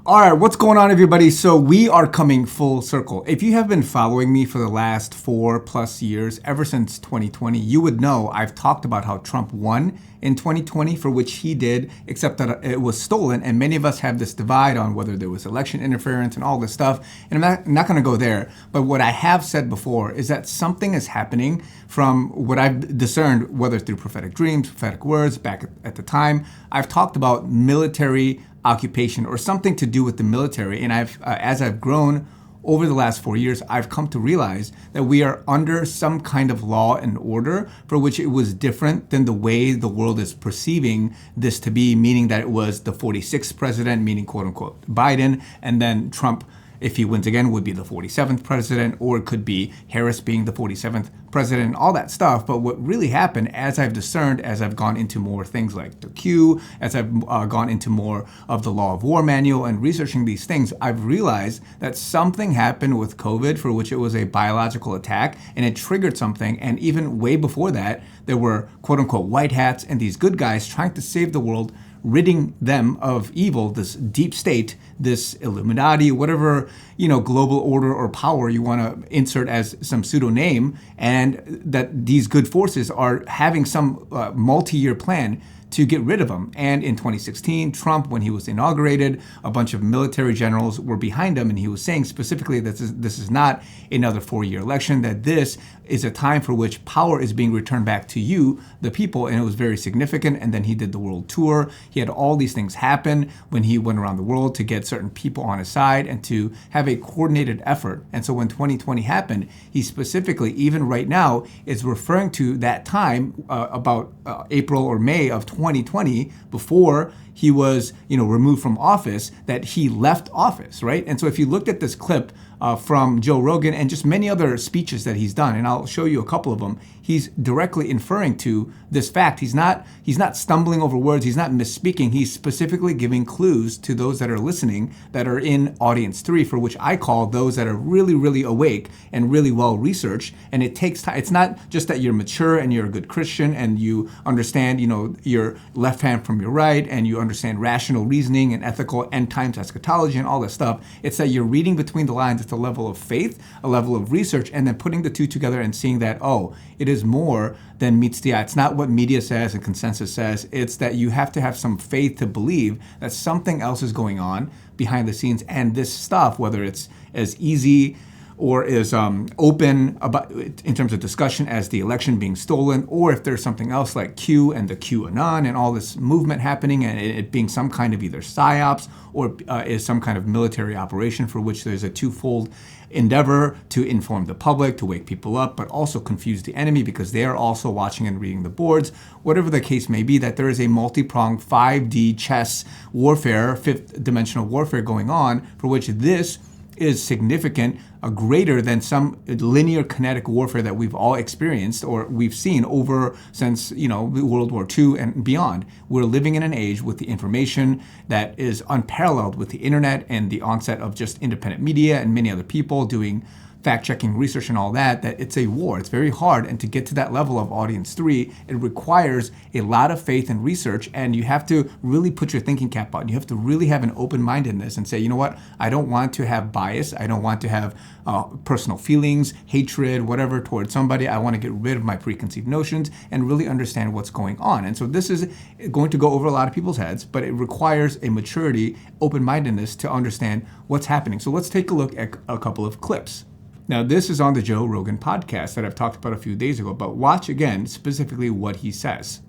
All right, what's going on, everybody? So we are coming full circle. If you have been following me for the last 4+ years, ever since 2020, you would know I've talked about how Trump won in 2020, for which he did, except that it was stolen. And many of us have this divide on whether there was election interference and all this stuff. And I'm not going to go there. But what I have said before is that something is happening from what I've discerned, whether through prophetic dreams, prophetic words, back at the time. I've talked about military occupation or something to do with the military. And as I've grown over the last 4 years, I've come to realize that we are under some kind of law and order for which it was different than the way the world is perceiving this to be, meaning that it was the 46th president, meaning quote unquote Biden, and then Trump, if he wins again, would be the 47th president, or it could be Harris being the 47th president, all that stuff. But what really happened, as I've discerned, as I've gone into more things like the Q, as I've gone into more of the Law of War manual and researching these things, I've realized that something happened with COVID for which it was a biological attack, and it triggered something. And even way before that, there were quote unquote white hats and these good guys trying to save the world, ridding them of evil, this deep state, this Illuminati, whatever, global order or power you want to insert as some pseudo name, and that these good forces are having some multi-year plan to get rid of them. And in 2016, Trump, when he was inaugurated, a bunch of military generals were behind him, and he was saying specifically that this is not another 4-year election, that this is a time for which power is being returned back to you, the people, and it was very significant. And then he did the world tour. He had all these things happen when he went around the world to get certain people on his side and to have a coordinated effort. And so when 2020 happened, he specifically, even right now, is referring to that time about April or May of 2020, before he was, removed from office, that he left office, right? And so if you looked at this clip from Joe Rogan and just many other speeches that he's done, and I'll show you a couple of them, he's directly inferring to this fact. He's not stumbling over words. He's not misspeaking. He's specifically giving clues to those that are listening, that are in audience 3, for which I call those that are really, really awake and really well researched. And it takes time. It's not just that you're mature and you're a good Christian and you understand, your left hand from your right, and you understand rational reasoning and ethical end times eschatology and all this stuff. It's that you're reading between the lines. It's a level of faith, a level of research, and then putting the two together and seeing that, it is more than meets the eye. It's not what media says and consensus says. It's that you have to have some faith to believe that something else is going on behind the scenes. And this stuff, whether it's as easy or is open about in terms of discussion as the election being stolen, or if there's something else like Q and the QAnon and all this movement happening, and it being some kind of either psyops or is some kind of military operation for which there's a twofold endeavor to inform the public, to wake people up, but also confuse the enemy because they are also watching and reading the boards. Whatever the case may be, that there is a multi-pronged 5D chess warfare, fifth dimensional warfare going on, for which this is significant, greater than some linear kinetic warfare that we've all experienced or we've seen over since, World War II and beyond. We're living in an age with the information that is unparalleled with the internet and the onset of just independent media and many other people doing fact-checking research and all that it's a war. It's very hard. And to get to that level of audience 3, it requires a lot of faith and research. And you have to really put your thinking cap on. You have to really have an open-mindedness and say, you know what? I don't want to have bias. I don't want to have personal feelings, hatred, whatever towards somebody. I want to get rid of my preconceived notions and really understand what's going on. And so this is going to go over a lot of people's heads, but it requires a maturity, open-mindedness to understand what's happening. So let's take a look at a couple of clips. Now, this is on the Joe Rogan podcast that I've talked about a few days ago, but watch again specifically what he says.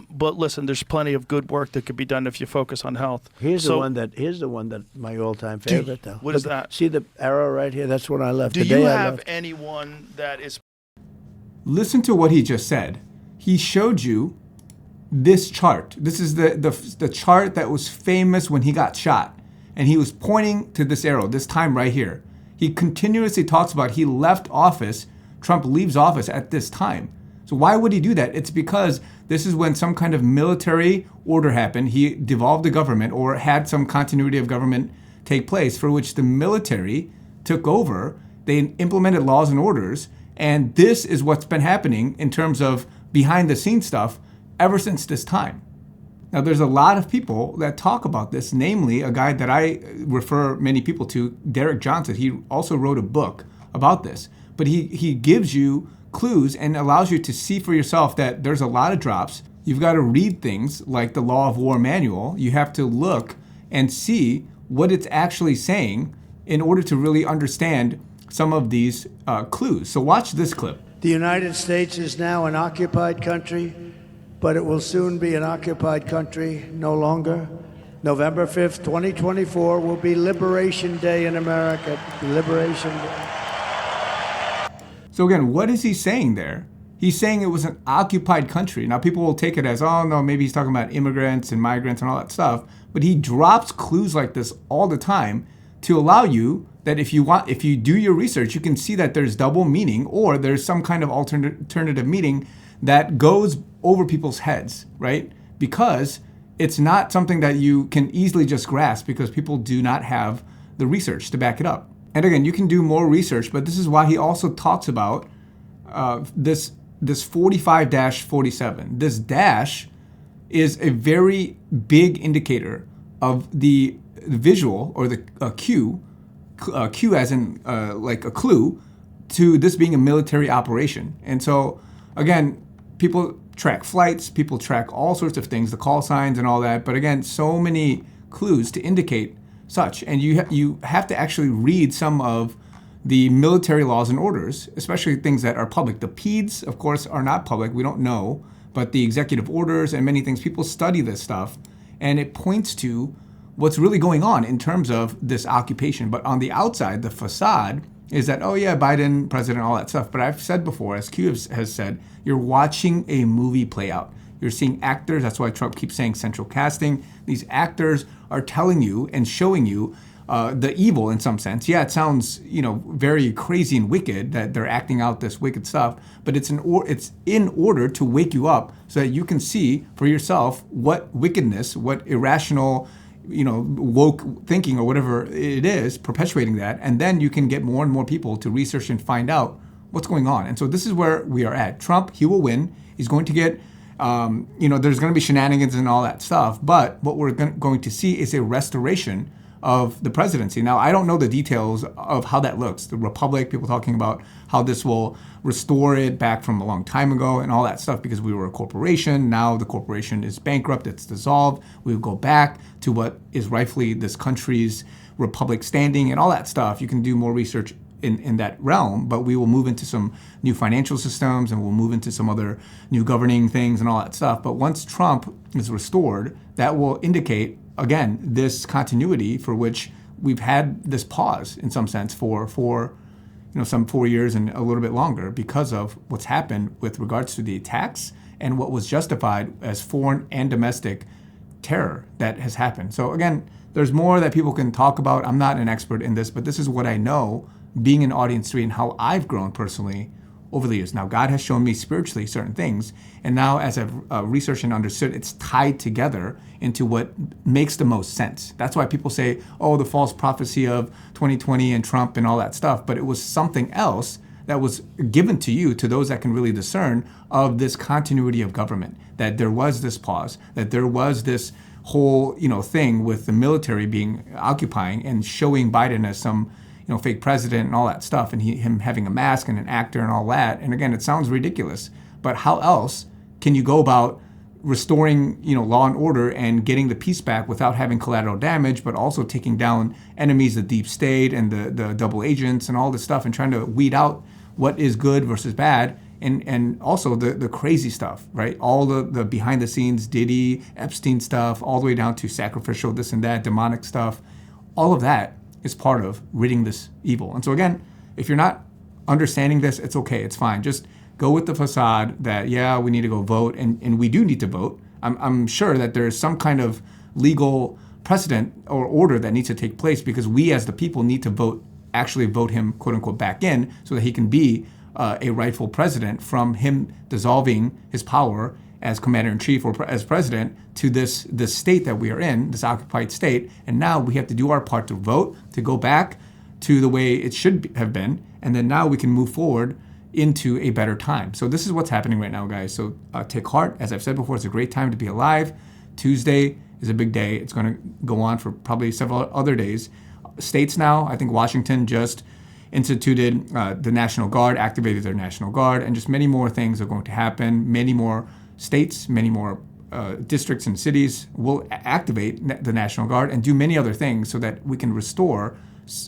But listen, there's plenty of good work that could be done if you focus on health. Here's the one that my all-time favorite, though. What is that? See the arrow right here? That's when I left. Do you have anyone that is... Listen to what he just said. He showed you this chart. This is the chart that was famous when he got shot. And he was pointing to this arrow, this time right here. He continuously talks about he left office, Trump leaves office at this time. So why would he do that? It's because this is when some kind of military order happened. He devolved the government or had some continuity of government take place for which the military took over. They implemented laws and orders. And this is what's been happening in terms of behind the scenes stuff ever since this time. Now, there's a lot of people that talk about this, namely a guy that I refer many people to, Derek Johnson. He also wrote a book about this, but he gives you clues and allows you to see for yourself that there's a lot of drops. You've got to read things like the Law of War Manual. You have to look and see what it's actually saying in order to really understand some of these clues. So watch this clip. The United States is now an occupied country, but it will soon be an occupied country no longer. November 5th, 2024 will be Liberation Day in America. Liberation Day. So again, what is he saying there? He's saying it was an occupied country. Now people will take it as, oh no, maybe he's talking about immigrants and migrants and all that stuff. But he drops clues like this all the time to allow you that if you do your research, you can see that there's double meaning or there's some kind of alternative meaning that goes over people's heads, right? Because it's not something that you can easily just grasp because people do not have the research to back it up. And again, you can do more research, but this is why he also talks about this 45-47. This dash is a very big indicator of the visual or the cue as in like a clue to this being a military operation. And so again, people track flights, people track all sorts of things, the call signs and all that. But again, so many clues to indicate such. And you have to actually read some of the military laws and orders, especially things that are public. The PEDs, of course, are not public. We don't know. But the executive orders and many things, people study this stuff. And it points to what's really going on in terms of this occupation. But on the outside, the facade is that, oh yeah, Biden, president, all that stuff. But I've said before, as Q has said, you're watching a movie play out. You're seeing actors. That's why Trump keeps saying central casting. These actors are telling you and showing you the evil in some sense. Yeah, it sounds, very crazy and wicked that they're acting out this wicked stuff, but it's in order to wake you up so that you can see for yourself what wickedness, what irrational, woke thinking or whatever it is, perpetuating that, and then you can get more and more people to research and find out what's going on. And so this is where we are at. Trump, he will win. He's going to get, there's going to be shenanigans and all that stuff, but what we're going to see is a restoration of the presidency. Now, I don't know the details of how that looks. The Republic, people talking about how this will restore it back from a long time ago and all that stuff because we were a corporation. Now the corporation is bankrupt, it's dissolved. We will go back to what is rightfully this country's republic standing and all that stuff. You can do more research in that realm, but we will move into some new financial systems and we'll move into some other new governing things and all that stuff. But once Trump is restored, that will indicate again, this continuity for which we've had this pause in some sense for some 4 years and a little bit longer because of what's happened with regards to the attacks and what was justified as foreign and domestic terror that has happened. So again, there's more that people can talk about. I'm not an expert in this, but this is what I know being in Audience 3 and how I've grown personally over the years. Now, God has shown me spiritually certain things, and now as I've researched and understood, it's tied together into what makes the most sense. That's why people say, oh, the false prophecy of 2020 and Trump and all that stuff, but it was something else that was given to you, to those that can really discern, of this continuity of government, that there was this pause, that there was this whole thing with the military occupying and showing Biden as some fake president and all that stuff, and him having a mask and an actor and all that. And again, it sounds ridiculous, but how else can you go about restoring, law and order and getting the peace back without having collateral damage, but also taking down enemies, the deep state and the double agents and all this stuff, and trying to weed out what is good versus bad, and also the crazy stuff, right? All the behind the scenes Diddy, Epstein stuff, all the way down to sacrificial this and that, demonic stuff. All of that is part of ridding this evil. And so again, if you're not understanding this, it's okay, it's fine. Just go with the facade that, yeah, we need to go vote, and we do need to vote. I'm sure that there's some kind of legal precedent or order that needs to take place because we as the people need to actually vote him, quote unquote, back in so that he can be a rightful president from him dissolving his power as commander-in-chief or as president to this state that we are in, this occupied state. And now we have to do our part to vote, to go back to the way it should have been. And then now we can move forward into a better time. So this is what's happening right now, guys. So take heart. As I've said before, it's a great time to be alive, Tuesday is a big day. It's going to go on for probably several other days. States now, I think Washington just instituted the National Guard, activated their National Guard, and just many more things are going to happen. Many more states, many more districts and cities will activate the National Guard and do many other things so that we can restore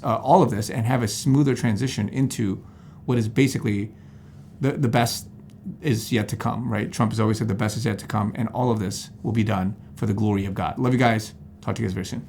all of this and have a smoother transition into what is basically the best is yet to come, right? Trump has always said the best is yet to come, and all of this will be done for the glory of God. Love you guys. Talk to you guys very soon.